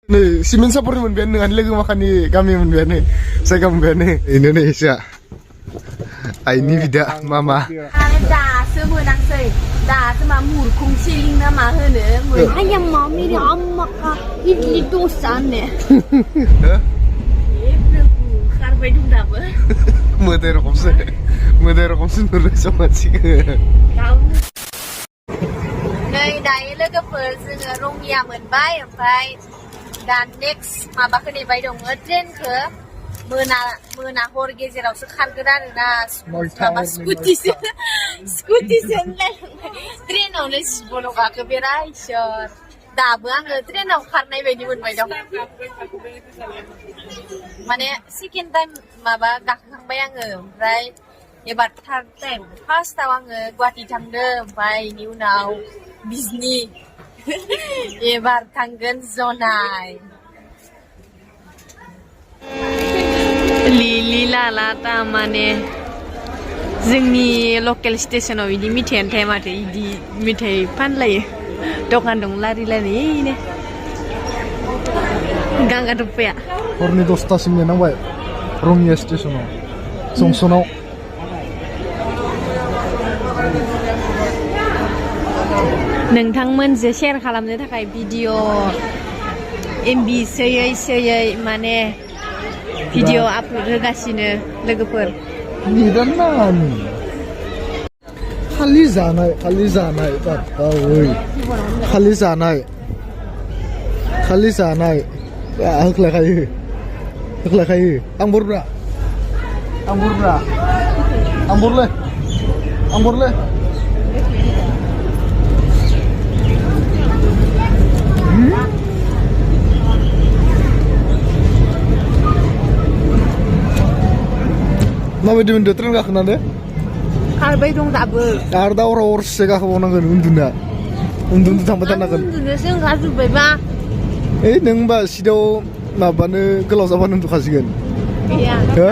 Nih, si Minsa pernah menbian dengan lagi makan di kami menbian nih. Saya kamu menbian nih Indonesia. Ini tidak mama. Dah semua nak say, dah semua mur kung siling nama hene. Ayam mami ni amma ka idli dosa ne. Kar bedung dah ber. Mudar komse nurut sama sih. Nơi đấy là cái phần dừng ở rong nhà mình bay ở bay dan next mà bác cái bay đồng ở trên cửa mưa na hồi cái gì đó sẽ khăn cái đó là mà scooty sen lên train nào lên bono cả cái bia này sure đã bữa ăn train nào khăn này về đi mình bay đồng mà nè second time mà bà đặt thằng bay ăn right ya bat thang tem first tawang guati thang de bay new now Disney ebar tanggan zonai Lili lala ta mane जोंनि लकेल स्टेशनाव इदि मिथायानो थाया माथो इदि मिथाय फानलायो दखान दं लारि लारिनो गांगा दुपाया हरनि 10टासिम नेनांबाय Rangia स्टेशनाव जंसनाव नोंथांमोनजों share खालामनो थाखाय भिडिअ एमबि सोयै माने भिडिअ आपल'ड होगासिनो लोगोफोर निदाननानि खालि जानाय बाबा ओइ खालि जानाय होख्लायखायो आं बरब्रा माबायदि मोनदो ट्रेन गाखोनानै खारबाय दं दाबो आरो दा हरसे गाखोबावनांगोन उन्दुनो थांबाय थानांगोन उन्दुनोसो ओंखारजोब्बायबा ओइ नों होनबा सिटाव माबानो गोलाव जाबानो उन्दुखासिगोन गैया हो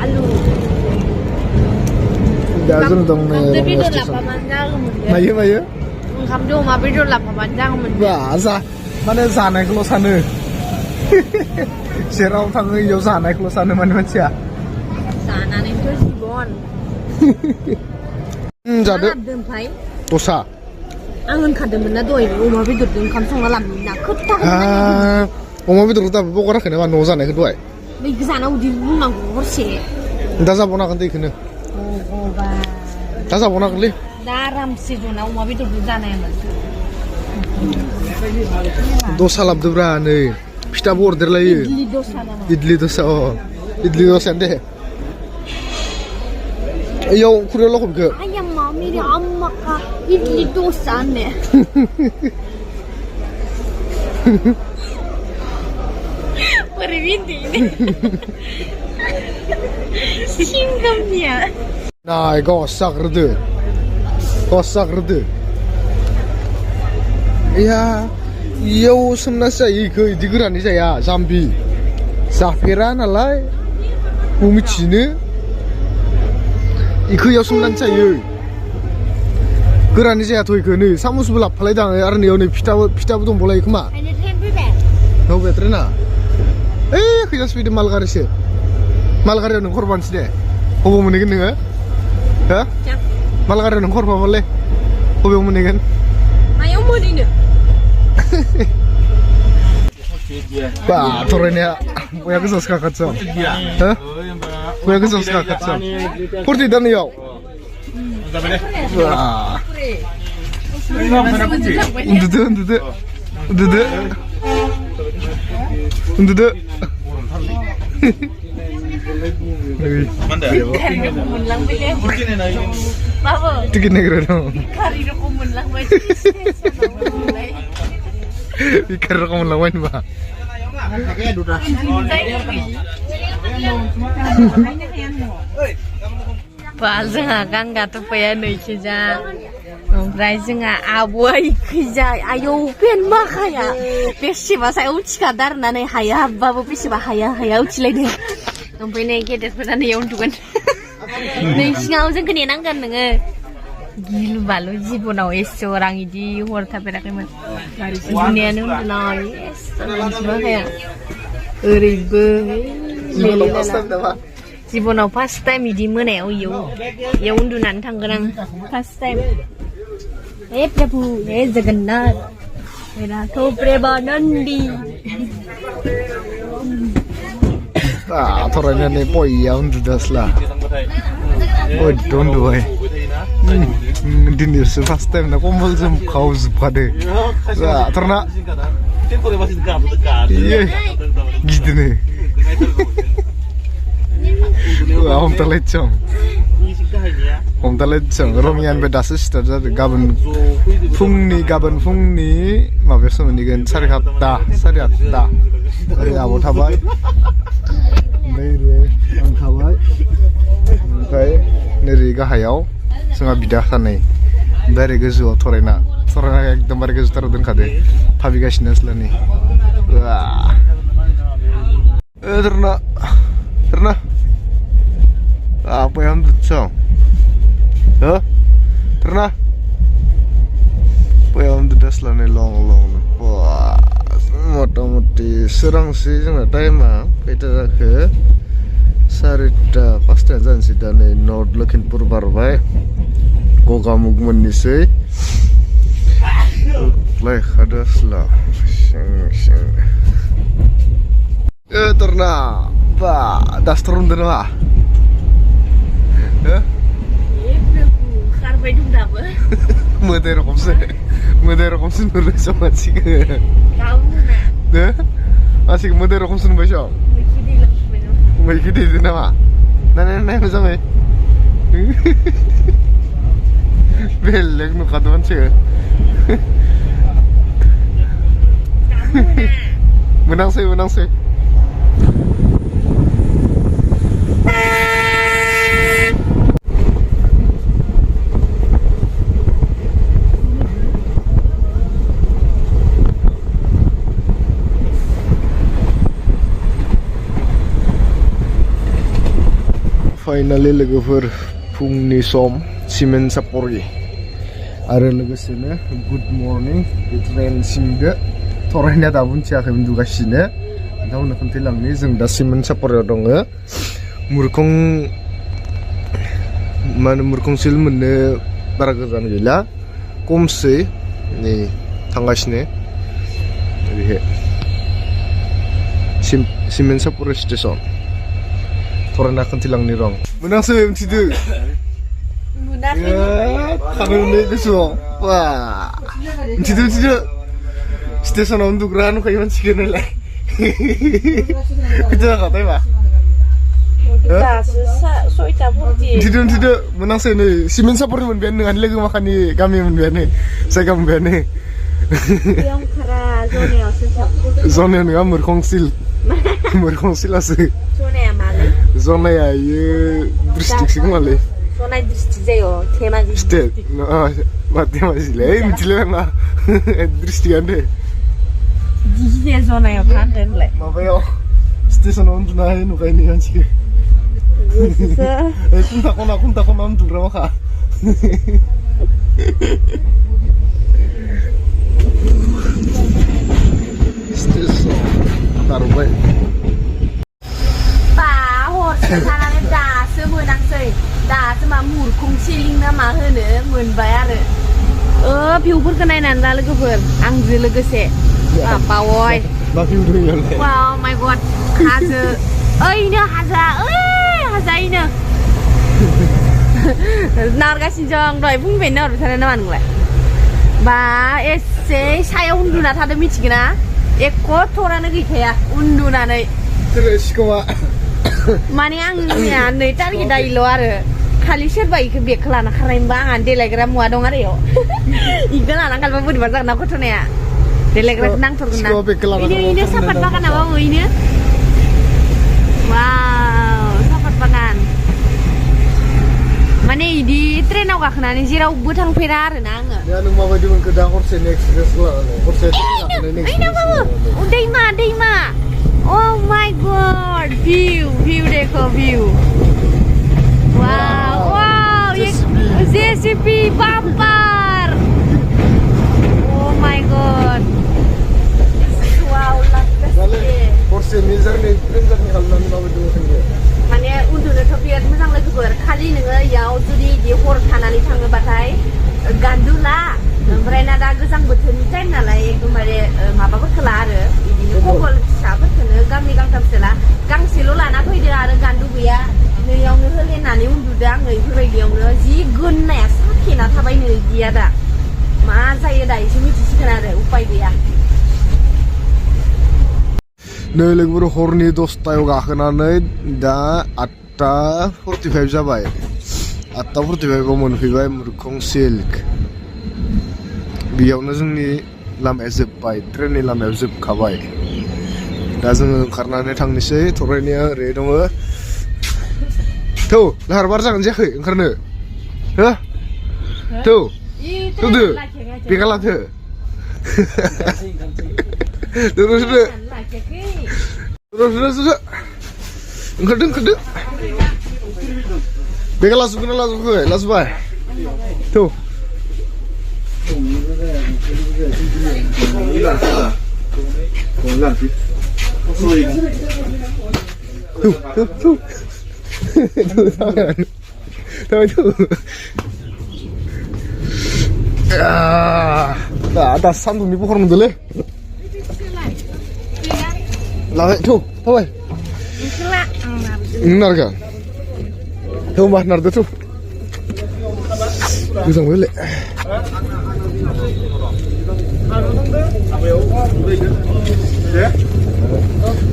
आलु दा जों दं नै बेदर लाफाबानो जागौमोन मायो ओंखामजों अमा बेदर लाफाबानो जागौमोन बा माने जानायखौल' सानो जेराव थाङो इयाव जानायखौल' सानो माने मानसिया जानानैथ' जिबन जादो दोनफाय दसा आं होनखादोंमोन ना दहाय अमा बेदरजों ओंखाम संना लाबोमोन ना अमा बेदरखौ दाबो बगराखै नामा न'आव जानायखौ दहाय बै जानाव उदै बुंनांगौ हरसे दा जाबावनांगोन दै इखौनो दा जाबावनांगोनलै दा आरामसे जना अमा बेदरजों जानायामोन दसा लाबोदोब्रा नै फिथाबो हरदेरलायो इडलि दसा इडलि दसायानो दे इयाव खुरैयाव लखबखो ayam mami ni amma ka idli dosa ne Pervindi ini Singkamnya Nah, gosak rede Iya Iyaw sebenarnya saya ke di gerani saya Zambi Zafira nalai Bumi Cina Iku iyaw sebenarnya saya Gerani saya tuh iku nih Samu sebelah palai dang Arni iyaw nih pita dong boleh iku mak Ada tren bebek Nau betrena Kaya sepeda malgari sih Malgari yang korban sih deh Hobo mendingan nih Hah? Malgari yang korban boleh Hobo mendingan Ayo mau ini Bah, turunnya punya kesos kakak cong. Hah? Punya kesos kakak cong. Purti dan yau. Wah. Undudu. Kari kumunlang bile Babo Tikin negro dong. Kari kumunlang bile Ikan kamu lawan ba? Ba जोंहा गांगा थफाया नैखिजा ओमफ्राय जोंहा आब'आ इखैजा आयौ PAN माखाया बेसेबा सायाव उथिखादारनानै हाया हाबबाबो बेसेबा हाया उथिलायदों ओमफ्राय नै गेदेरफोरा नैयाव उन्दुगोन नै सिङाव जोंखौ नेनांगोन नोङो गिलु बालु जिबनाव एसेबां आं इदि हरथाफेराखैमोन दुनियानो उन्दुनाय एसेबां हाया ओरैबो जिबनाव फार्स्ट टाइम इदि मोनायाव इयाव उन्दुनानै थांगोन आं फार्स्ट टाइम हे प्रभु हे जगन्नाथ मेरा तो प्रेमानंदी थरायनानै पययाव उन्दुदास्ला बयद' उन्दुबाय दिनैसो फार्स्ट टाइम ना कम्बल जोमखावजोबखादो थरना गिदिनो हमथालायदों रमियानिफ्राय दासो स्टार्ट जादों गाबोन फुंनि माबायावसो मोनहैगोन 8:30 ओरै आब' थाबाय ओमफ्राय ओरै आं थाबाय ओमफ्राय नोरै गाहायाव जोंहा बिदा सानै ओमफ्राय ओरै गोजौआव थरायना एकदमबारे गोजौथाराव दोनखादो थाबिगासिनो आसलानि terna apa yang tuh terna apa yang tuh selane long wah motomoti serang sih jangan time kita ke sarita pasti aja sih dan North Lakhimpur Barbai goga mugmen nih sih like ada slah terna Pak, das turun dulu ah. Karpai dum dapat. Mudero komsen nurut sama sih. Kamu nak? Masih mudero komsen besok. Mikidi itu nama. Nana macam ni. Belek nu kaduan sih. Menang sih. Finally लोगोफोर फुंनि सम cement सापरि आरो लोगोसेनो good morning train सिंदो थरायना दाबो मिथियाखै उन्दुगासिनो नोंथांमोननो खोन्थालांनि जों दा cement सापरियाव दङ मुरखंसिल मोननो बारा गोजान गैला खमसै नै थांगासिनो ओरैहाय सिमेन्ट सापरि स्टेसन थरायना खोन्थालांनि रं मोनासै मिथिदो मोनाखै थांनो गोसोआव वा मिथिदो स्टेसनाव उन्दुग्रा नुखायो मानसिखौ नालाय खोनाखाथाय मा मिथिदो मोनासै नै सिमेन्ट सापरि मोनबायानो नोंहानि लोगो माखानि गामि मोनबायानो जायगा मोनबायानो जनायाव नङा मुरखंसिलासो जनाया इयो डिस्ट्रिक्टसो खोमालै जनाय डिस्ट्रिक्ट जायो धेमाजि स्टेट मा धेमाजिलै मिथिलाय आंना डिस्ट्रिक्टआनो गिदिर जनायाव थांदोंलाय माबायाव स्टेसनाव उन्दुनाय नुखायो मानसिखौ खुन्था खना उन्दुग्रा माखा स्टेसन दारबाय थानानै दासो मोनांसै दासो मा मुरखंसिलिं ना मा होनो मोनबाय आरो भिउफोरखौ नायनानै ला लोगोफोर आंजों लोगोसे बावय वाव माय गड हाजो ओइनो हाजायनो नारगासिनो जों दहाय फुंनिफ्रायनो नाहरबाय थानाय नामा नोंलाय बा एसे सायाव उन्दुना थादों मिथिगोन ना एख' थरानो गैखाया उन्दुनानै माने आंनिया नै टारगेट आइल' आरो खालि सोरबा इखौ बेगखौ लाना खारनायमोनबा आंहा देलायग्रा मुवा दं आरो इयाव इखौ लाना खारबा बोरैबा जागोन ना गथ'नाया देलायग्राखौ नांथारगोन ना इनो सापात बागान नामा इनो वाव सापात बागान माने इदि ट्रेनाव गाखोनानै जेरावबो थांफेरा आरोना आङो नों माबायदि मोनखो दा हरसेनि एक्सपिरियेन्स लानानै हरसे दैमा Oh my god, view देखो view. Wow, wow, ये जैसे JCB bumper. Oh my god. Wow, lakas. हरसेनि जारनि ट्रेन जारनि खालामनानै माबायदि थांगो माने उन्दुनोथ' बिराद मोजां लोगोफोर खालि नोङो इयाव जुदि इदि हर थानानै थाङोबाथाय गान्दुला ओमफ्राय ना दा गोजां बोथोरनि टाइम नालाय एकदमबारे माबाफोरखौ ला आरो बिदिनो कम्बल फिसाफोरखौनो गांनै गांथामसो ला गांसेल' लाना फैदो आरो गान्दु गैया नैयावनो होलेनानै उन्दुदो आङो बेफोरबायदियावनो जि गोननाया साखेना थाबाय नै इदिया दा मा जायो दा एसे मिथिसिगोन आरो उपाय गैया नै लोगोफोर हरनि 10टायाव गाखोनानै दा 8:45 जाबाय 8:45आव मोनफैबाय मुरखं सिल्क बेयावनो जोंनि लामाया जोब्बाय ट्रेननि लामाया जोबखाबाय दा जोङो ओंखारनानै थांनोसै थरायनाया ओरै दङ थौ लाहार बार जागोन जायाखै ओंखारनो हो थौ थौदो बेगा लाथो सुदो ओंखारदो बेगा लाजोबगोन ना लाजोबाखै लाजोबबाय थौ दा सान्दुंनि बहर मोनदोंलै लाबाय थौ थाबाय नारगा थौ होमबा नारदो थौ मोजां मोनलै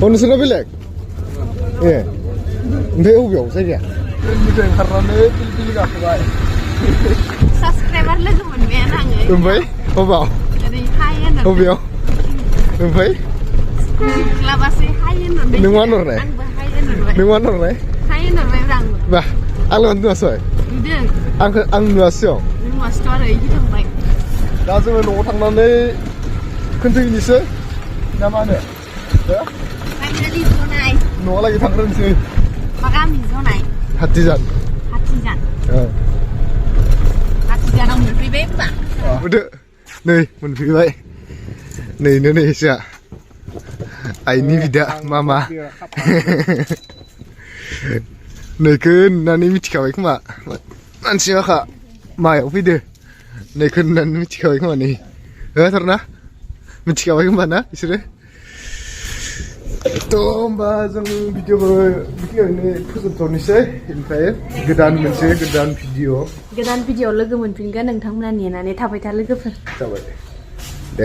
नोंसोरना बेलेग ए ओमफ्राय बबेयाव जायगाया ट्रेननिफ्राय ओंखारनानै पिलपिलि गाखोबाय साबसक्राइबार लोगो मोनबायानो आङो ओमफ्राय बबाव ओरैहाय होननानै बबेयाव ओमफ्राय क्लाबासै हाय होननानै नों मा होनहरनाय आंबो हाय होनहरबाय नों मा होनहरनाय हाय होनहरबाय आंबो बा आंलाय मानो नुवासै नुदों आं नुवासै नों नुवासैथ' आरो इदि थांबाय दा जोङो न'आव थांनानै खोन्थैनोसै ना मा होनो फाइनालि जनाय न'आलागै थांग्रोनोसै मा गामि जनाय हाथिजान हाथिजानाव मोनफैबाय होमबा होदो नै मोनफैबाय नैनो नै जोंहा आइनि बिदा मामा नैखो होननानै मिथिखाबाय खोमा मानसि माखा मायाव फैदो नैखो होननानै मिथिखाबाय खोमा नै होथारना मिथिखाबाय होमबा ना बिसोरो थ' होमबा जों भिडिअखौ बेखिनियावनो फोजोबथ'नोसै ओमफ्राय गोदान भिडिअ लोगो मोनफिनगोन नोंथांमोना नेनानै थाबाय था लोगोफोर जाबाय दे